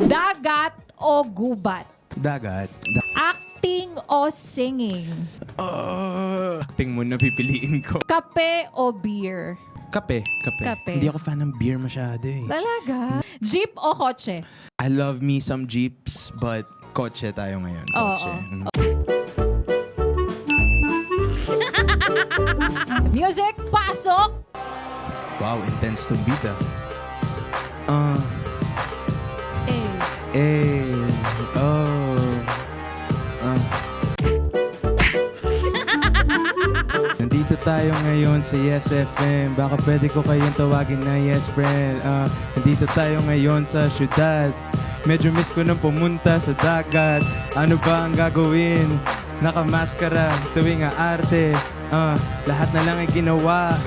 Dagat o gubat? Dagat. Acting o singing? Acting mo na pipiliin ko. Kape o beer? Kape. Kape. Hindi ako fan ng beer masyado eh. Talaga? Jeep o kotse? I love me some jeeps, but kotse tayo ngayon. Kotse. Oo. Music, pasok! Wow, intense to beat ah. Eh. Nandito tayo ngayon sa Yes FM. Baka pwede ko kayong tawagin na Yes Friend. Nandito tayo ngayon sa syudad. Medyo miss ko nang pumunta sa dagat. Ano ba ang gagawin? Nakamaskara tuwing aarte. Lahat na lang ay ginawa.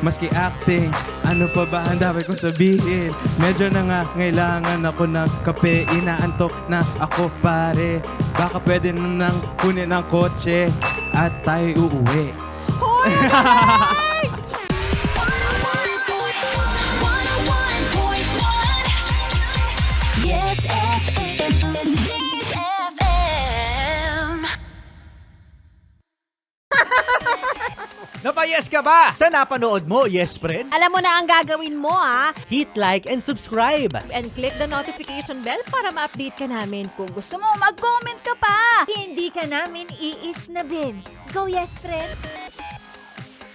Maski acting, ano pa ba ang dapat kong sabihin? Medyo na nga, ngailangan ako ng kape. Inaantok na ako pare. Baka pwede na nang kunin ang kotse at tayo uuwi. Hoy! Yes FM. Yes FM. Napayes ka ba sa napanood mo, Yes Friend? Alam mo na ang gagawin mo, ha? Hit like and subscribe. And click the notification bell para ma-update ka namin. Kung gusto mo, mag-comment ka pa. Hindi ka namin iisnabin. Go, yes, friend!